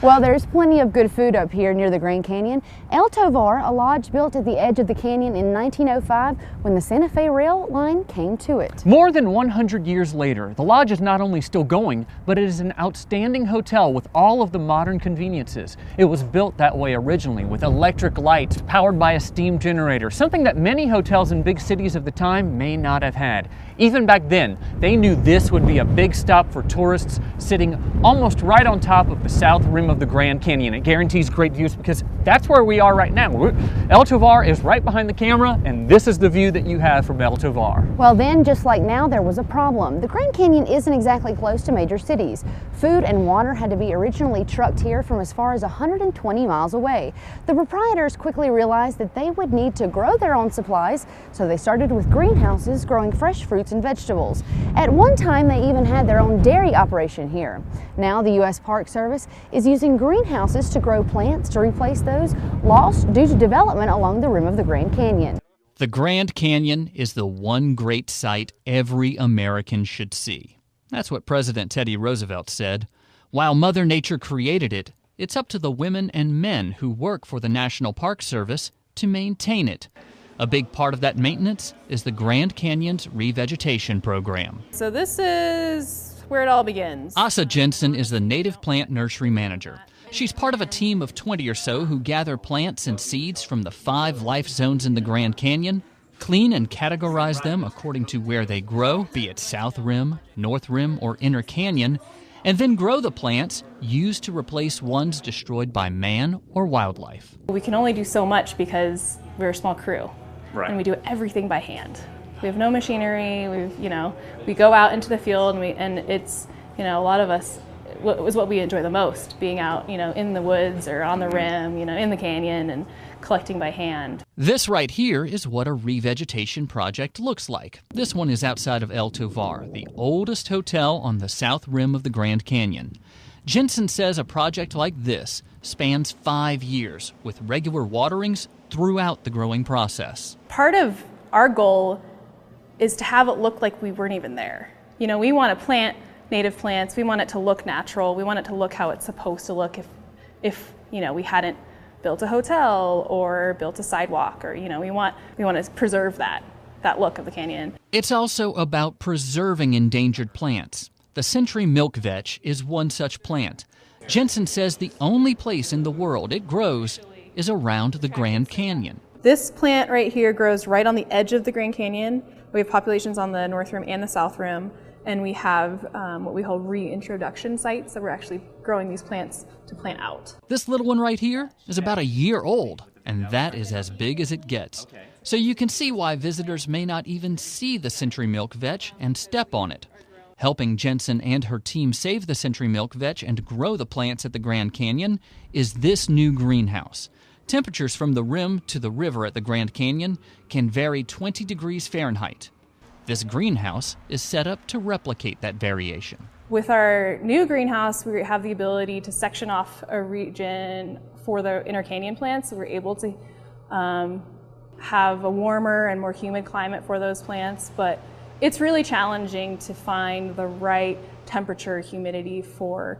Well, there's plenty of good food up here near the Grand Canyon. El Tovar, a lodge built at the edge of the canyon in 1905 when the Santa Fe rail line came to it. More than 100 years later, the lodge is not only still going, but it is an outstanding hotel with all of the modern conveniences. It was built that way originally, with electric lights powered by a steam generator, something that many hotels in big cities of the time may not have had. Even back then, they knew this would be a big stop for tourists sitting almost right on top of the south rim of the Grand Canyon. It guarantees great views because that's where we are right now. El Tovar is right behind the camera, and this is the view that you have from El Tovar. Well then, just like now, there was a problem. The Grand Canyon isn't exactly close to major cities. Food and water had to be originally trucked here from as far as 120 miles away. The proprietors quickly realized that they would need to grow their own supplies, so they started with greenhouses growing fresh fruits and vegetables. At one time, they even had their own dairy operation here. Now, the U.S. Park Service is using greenhouses to grow plants to replace those lost due to development along the rim of the Grand Canyon. The Grand Canyon is the one great sight every American should see. That's what President Teddy Roosevelt said. While Mother Nature created it, it's up to the women and men who work for the National Park Service to maintain it. A big part of that maintenance is the Grand Canyon's revegetation program. So this is where it all begins. Asa Jensen is the native plant nursery manager. She's part of a team of 20 or so who gather plants and seeds from the 5 life zones in the Grand Canyon, clean and categorize them according to where they grow, be it South Rim, North Rim, or Inner Canyon, and then grow the plants used to replace ones destroyed by man or wildlife. We can only do so much because we're a small crew. Right. And we do everything by hand. We have no machinery. We go out into the field, and it's, a lot of us, is what we enjoy the most, being out, in the woods or on the rim, in the canyon and collecting by hand. This right here is what a revegetation project looks like. This one is outside of El Tovar, the oldest hotel on the south rim of the Grand Canyon. Jensen says a project like this spans 5 years with regular waterings throughout the growing process. Part of our goal is to have it look like we weren't even there. We want to plant native plants. We want it to look natural. We want it to look how it's supposed to look if we hadn't built a hotel or built a sidewalk, or we want to preserve that look of the canyon. It's also about preserving endangered plants. The century milk vetch is one such plant. Jensen says the only place in the world it grows is around the Grand Canyon. This plant right here grows right on the edge of the Grand Canyon. We have populations on the North Rim and the South Rim, and we have what we call reintroduction sites that we're actually growing these plants to plant out. This little one right here is about a year old, and that is as big as it gets. So you can see why visitors may not even see the century milk vetch and step on it. Helping Jensen and her team save the century milk vetch and grow the plants at the Grand Canyon is this new greenhouse. Temperatures from the rim to the river at the Grand Canyon can vary 20 degrees Fahrenheit. This greenhouse is set up to replicate that variation. With our new greenhouse, we have the ability to section off a region for the Inner Canyon plants, so we're able to have a warmer and more humid climate for those plants, but it's really challenging to find the right temperature, humidity for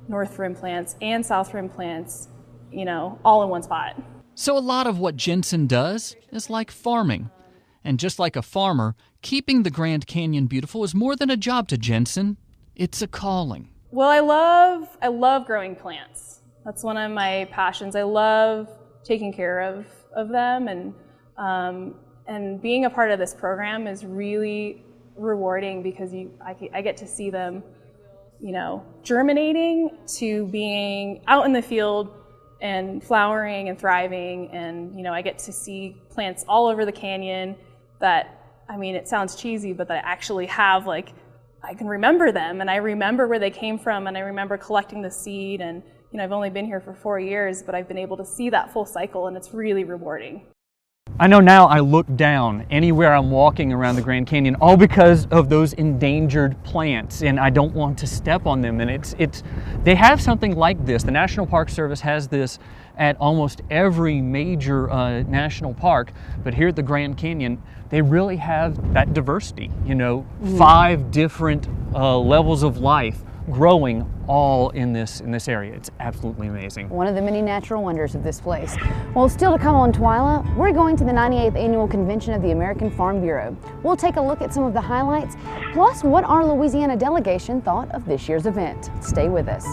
North Rim plants and South Rim plants, all in one spot. So a lot of what Jensen does is like farming. And just like a farmer, keeping the Grand Canyon beautiful is more than a job to Jensen. It's a calling. Well, I love growing plants. That's one of my passions. I love taking care of them, and being a part of this program is really rewarding because I get to see them, germinating to being out in the field and flowering and thriving, and I get to see plants all over the canyon that, it sounds cheesy, but that I actually have, I can remember them, and I remember where they came from, and I remember collecting the seed, and I've only been here for 4 years, but I've been able to see that full cycle, and it's really rewarding. I know now I look down anywhere I'm walking around the Grand Canyon, all because of those endangered plants, and I don't want to step on them. And they have something like this. The National Park Service has this at almost every major national park, but here at the Grand Canyon, they really have that diversity. 5 different levels of life growing all in this area. It's absolutely amazing. One of the many natural wonders of this place. Well, still to come on TWILA, we're going to the 98th Annual Convention of the American Farm Bureau. We'll take a look at some of the highlights, plus what our Louisiana delegation thought of this year's event. Stay with us.